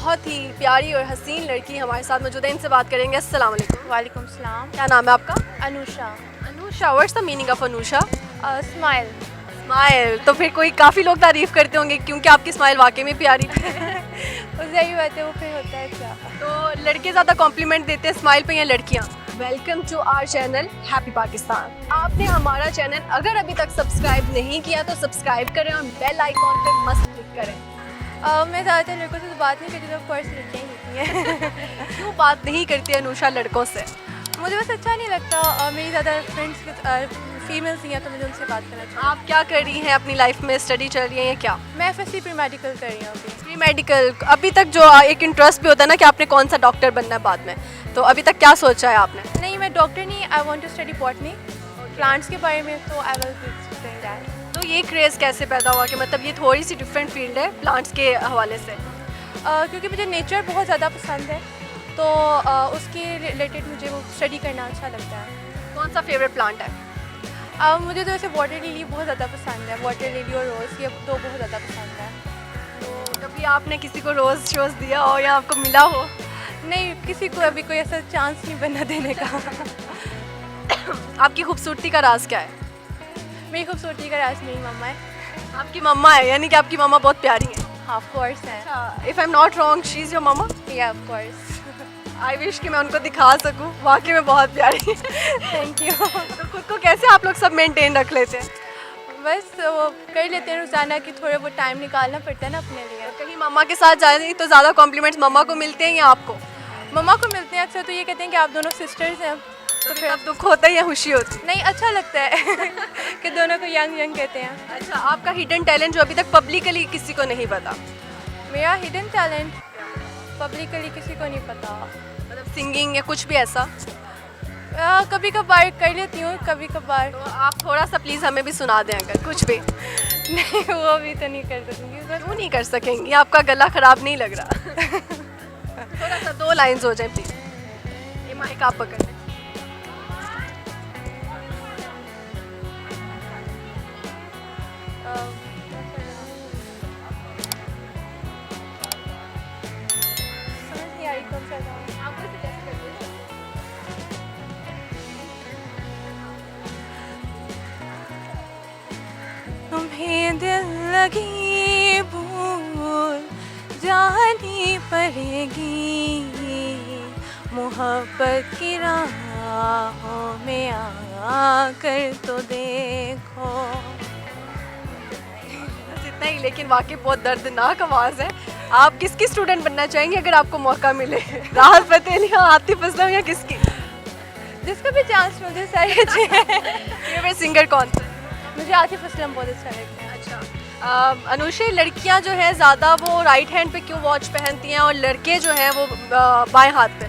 बहुत ही प्यारी और हसीन लड़की हमारे साथ मौजूद है, इनसे बात करेंगे। अस्सलाम वालेकुम। वालेकुम सलाम। क्या नाम है आपका? Anusha. Anusha, what's the meaning of Anusha? Smile. Smile, तो फिर कोई काफ़ी लोग तारीफ़ करते होंगे क्योंकि आपकी स्माइल वाकई में प्यारी थी। सही बात है, वो फिर होता है क्या। तो लड़के ज़्यादा कॉम्प्लीमेंट देते हैं स्माइल पे या लड़कियाँ? Welcome to our channel happy Pakistan. आपने हमारा चैनल अगर अभी तक सब्सक्राइब नहीं किया तो सब्सक्राइब करें और बेल आइकॉन पे मस्त क्लिक करें। मैं ज़्यादातर लड़कों से तो बात नहीं करती, तो कोर्स लड़कियाँ ही होती हैं। क्यों बात नहीं करती अनुषा लड़कों से? मुझे बस अच्छा नहीं लगता, मेरी ज़्यादा फ्रेंड्स फीमेल्स ही हैं, तो मुझे उनसे बात करना चाहिए। आप क्या कर रही हैं अपनी लाइफ में? स्टडी चल रही है या क्या? मैं FSC प्री मेडिकल कर रही हूँ अभी। प्री मेडिकल, अभी तक जो एक इंटरेस्ट भी होता है ना कि आपने कौन सा डॉक्टर बनना है बाद में, तो अभी तक क्या सोचा है आपने? नहीं, मैं डॉक्टर नहीं, I want to study botany, plants के बारे में, तो I will be doing that. तो ये क्रेज़ कैसे पैदा हुआ कि मतलब ये थोड़ी सी डिफरेंट फील्ड है प्लांट्स के हवाले से? क्योंकि मुझे नेचर बहुत ज़्यादा पसंद है, तो उसके रिलेटेड मुझे वो स्टडी करना अच्छा लगता है। कौन सा फेवरेट प्लांट है? मुझे तो वैसे वाटर लिली बहुत ज़्यादा पसंद है, वाटर लिली और रोज़, ये दो बहुत ज़्यादा पसंद है। तो कभी आपने किसी को रोज़ शोज़ दिया हो या आपको मिला हो? नहीं, किसी को अभी कोई ऐसा चांस नहीं बना देने का। आपकी खूबसूरती का राज क्या है? मेरी खूबसूरती का राज मेरी मम्मा है। आपकी मम्मा है, यानी कि आपकी मम्मा बहुत प्यारी है। ऑफ कोर्स है। If I am not wrong, she is your mumma? या ऑफ कोर्स। आई विश कि मैं उनको दिखा सकूं, वाकई में बहुत प्यारी। Thank you. तो खुद को कैसे आप लोग सब मेंटेन रख लेते हैं? बस वो कर लेते हैं रोज़ाना कि थोड़ा बहुत टाइम निकालना पड़ता है ना अपने लिए। कहीं मम्मा के साथ जाए तो ज़्यादा कॉम्प्लीमेंट्स मम्मा को मिलते हैं या आपको? मम्मा को मिलते हैं अक्सर, तो ये कहते हैं कि आप दोनों सिस्टर्स हैं, तो फिर अब दुख होता है या खुशी होती है? नहीं अच्छा लगता है कि दोनों को यंग यंग कहते हैं। अच्छा, आपका हिडन टैलेंट जो अभी तक पब्लिकली किसी को नहीं पता? मेरा हिडन टैलेंट पब्लिकली किसी को नहीं पता, मतलब सिंगिंग या कुछ भी ऐसा? कभी कभार कर लेती हूँ, कभी कभार। तो आप थोड़ा सा प्लीज़ हमें भी सुना दें अगर कुछ भी। नहीं, वो भी तो नहीं कर सकूँगी। क्यों नहीं कर सकेंगी? आपका गला ख़राब नहीं लग रहा? थोड़ा सा 2 लाइन्स हो जाए प्लीज़। ये माइक आप पकड़ लें। समझ नहीं आ रही कौन सा गाना। आप कोई suggest कर दीजिए। तुम्हें दिल लगी भूल जानी पड़ेगी, मोहब्बत की राहों में आकर तो देखो। बस इतना ही, लेकिन वाकई बहुत दर्दनाक आवाज़ है। आप किसकी स्टूडेंट बनना चाहेंगे अगर आपको मौका मिले? राहत फ़तेह अली खान, आतिफ असलम या किसकी? जिसका भी चांस मुझे सारे अच्छे हैं। फेवरेट सिंगर कौन सा? मुझे आतिफ असलम बहुत अच्छा लगता है। अच्छा, अनुषा, लड़कियां जो है ज़्यादा वो राइट हैंड पे क्यों वॉच पहनती हैं और लड़के जो हैं वो बाएं हाथ पे?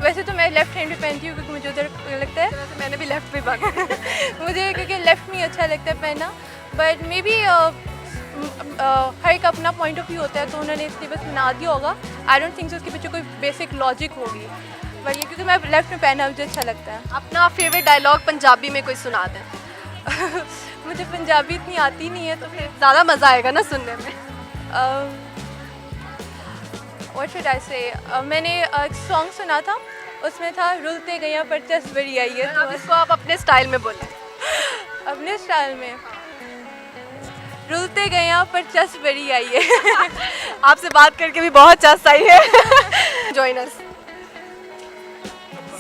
वैसे तो मैं लेफ़्ट हैंड पे पहनती हूँ क्योंकि मुझे उधर लगता है। वैसे मैंने भी लेफ्ट पे पहना। मुझे क्योंकि लेफ़्ट में ही अच्छा लगता है पहनना, बट मे बी हर एक अपना पॉइंट ऑफ व्यू होता है, तो उन्होंने इसलिए बस बना दिया होगा। आई डोंट थिंक सो उसके पीछे कोई बेसिक लॉजिक होगी, बट ये क्योंकि मैं लेफ़्ट में पहना मुझे अच्छा लगता है। अपना फेवरेट डायलॉग पंजाबी में कोई सुना दें। मुझे पंजाबी इतनी आती नहीं है, तो फिर ज़्यादा मज़ा आएगा ना सुनने में। व्हाट शुड आई से, मैंने एक सॉन्ग सुना था, उसमें था रुलते गया पर चस बड़ी आई है, अब तो इसको आप अपने स्टाइल में बोलें। अपने स्टाइल में रुलते गया पर चस बड़ी आई है। आपसे बात करके भी बहुत चस आई है। Join us.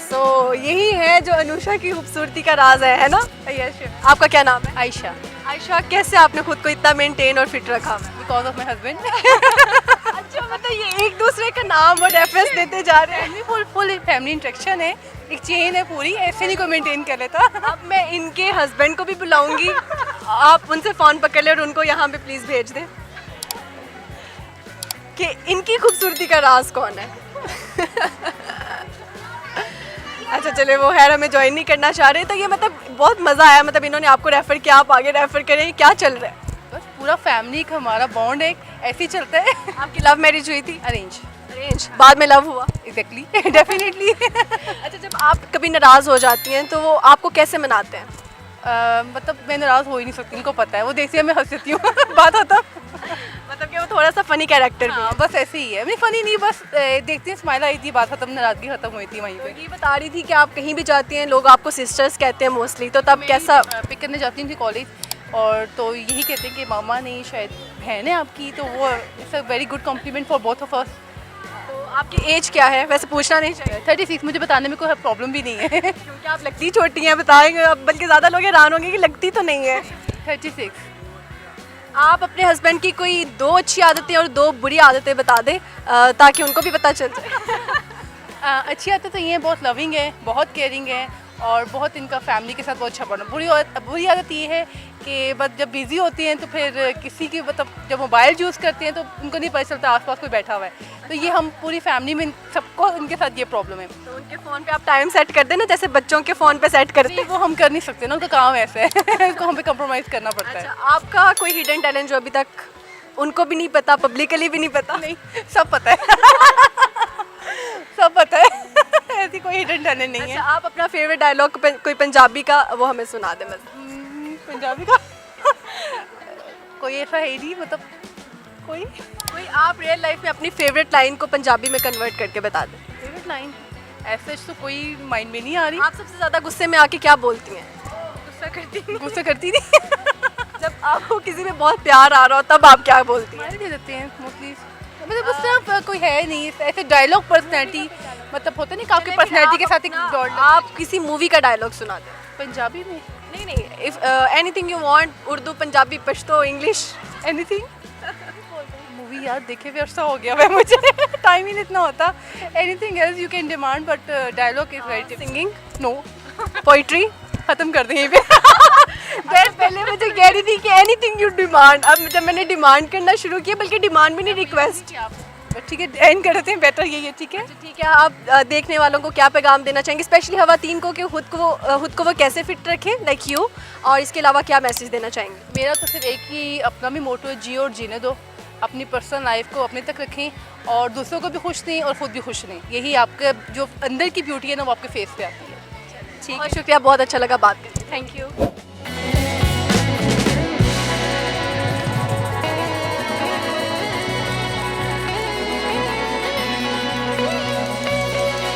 सो यही है जो अनुषा की खूबसूरती का राज है ना? यस, आपका क्या नाम है? आयशा। आयशा, कैसे आपने खुद को इतना मेंटेन और फिट रखा है? Because of my husband. अच्छा, मतलब ये एक दूसरे का नाम और रेफरेंस देते जा रहे हैं। फुल फैमिली इंटरेक्शन है, एक चेन है पूरी, ऐसे नहीं कोई मेंटेन कर लेता। अब मैं इनके हस्बैंड को भी बुलाऊंगी, आप उनसे फ़ोन पकड़ ले और उनको यहाँ पे प्लीज़ भेज दें कि इनकी खूबसूरती का राज कौन है। अच्छा चले, वो खैर हमें ज्वाइन नहीं करना चाह रहे, तो ये मतलब बहुत मज़ा आया, मतलब इन्होंने आपको रेफ़र किया, आप आगे रेफ़र करें, क्या चल रहा है? बस पूरा फैमिली का हमारा बॉन्ड है, ऐसे ही चलता है। आपकी लव मैरिज हुई थी? अरेंज। अरेंज, बाद में लव हुआ? Exactly, definitely. अच्छा, जब आप कभी नाराज़ हो जाती हैं तो वो आपको कैसे मनाते हैं? मतलब मैं नाराज़ हो ही नहीं सकती, उनको पता है, वो देखती है मैं हंस देती हूँ। बात होता मतलब कि वो थोड़ा सा फनी कैरेक्टर भी हाँ बस ऐसे ही है, मैं फनी नहीं, बस देखते हैं स्माइल आई थी, बात खत्म, नाराजगी खत्म हुई थी वहीं तो पे। ये बता रही थी कि आप कहीं भी जाती हैं लोग आपको सिस्टर्स कहते हैं मोस्टली, तो तब कैसा? पिक करने जाती थी कॉलेज, और तो यही कहते हैं कि मामा नहीं शायद बहन है आपकी, तो वो it's a very good complement for both of us. तो आपकी एज क्या है? वैसे पूछना नहीं चाहिए 36, मुझे बताने में कोई प्रॉब्लम भी नहीं है। क्योंकि आप लगती छोटी हैं, बताएंगे अब, बल्कि ज़्यादा लोग हैरान होंगे कि लगती तो नहीं है। 36। आप अपने हस्बैंड की कोई 2 अच्छी आदतें और 2 बुरी आदतें बता दें ताकि उनको भी पता चल जाए। अच्छी आदत तो ये है, बहुत लविंग है, बहुत केयरिंग है, और बहुत इनका फैमिली के साथ बहुत अच्छा पढ़ना। बुरी आदत ये है कि बस जब बिज़ी होती हैं तो फिर किसी की मतलब जब मोबाइल यूज़ करते हैं तो उनको नहीं पता चलता आसपास कोई बैठा हुआ है, तो ये हम पूरी फैमिली में सबको इनके साथ ये प्रॉब्लम है। तो उनके फ़ोन पे आप टाइम सेट कर देना जैसे बच्चों के फ़ोन पे सेट करते नहीं हैं। वो हम कर नहीं सकते ना, उनका काम ऐसा है उसको हमें कंप्रोमाइज़ करना पड़ता अच्छा, है। आपका कोई हिडन टैलेंट जो अभी तक उनको भी नहीं पता, पब्लिकली भी नहीं पता? नहीं, सब पता है सब पता है ऐसी कोई हिडन टैलेंट नहीं है। अच्छा, आप अपना फेवरेट डायलॉग कोई पंजाबी का वो हमें सुना दें बस। पंजाबी का कोई ऐसा है नहीं, मतलब कोई आप रियल लाइफ में अपनी फेवरेट लाइन को पंजाबी में कन्वर्ट करके बता दें। फेवरेट लाइन ऐसे तो कोई माइंड में नहीं आ रही। आप सबसे ज़्यादा गुस्से में आके क्या बोलती हैं? गुस्सा करती नहीं जब आपको किसी में बहुत प्यार आ रहा हो तब आप क्या बोलती हैं? मार दे देते हैं मोस्टली, मतलब उस तरह कोई है नहीं ऐसे डायलॉग पर्सनैलिटी, मतलब होता नहीं कि आपके पर्सनैलिटी के साथ एक dot आप किसी मूवी का डायलॉग सुना दें। पंजाबी में नहीं, if anything you want, Urdu, Punjabi, Pashto, English. Anything. Movie यार देखे हुए अरसा हो गया है मुझे टाइम ही नहीं इतना होता। Anything else you can demand, but dialogue is very singing, no. Poetry. खत्म कर दें यहीं पे पहले मुझे कह रही थी कि एनीथिंग यू डिमांड, अब जब मैंने डिमांड करना शुरू किया, बल्कि डिमांड भी नहीं, रिक्वेस्ट। ठीक है, एंड कर देते हैं, बेटर यही है। ठीक है, ठीक है, आप देखने वालों को क्या पैगाम देना चाहेंगे, स्पेशली खवातीन को, कि खुद को वो कैसे फिट रखें लाइक यू, और इसके अलावा क्या मैसेज देना चाहेंगे? मेरा तो सिर्फ एक ही अपना भी मोटो है, जियो और जीने दो। अपनी पर्सनल लाइफ को अपने तक रखें और दूसरों को भी खुश रहें और ख़ुद भी खुश रहें। यही आपके जो अंदर की ब्यूटी है ना वो आपके फेस पे आती है। ठीक है, शुक्रिया, बहुत अच्छा लगा बात करके। Thank you.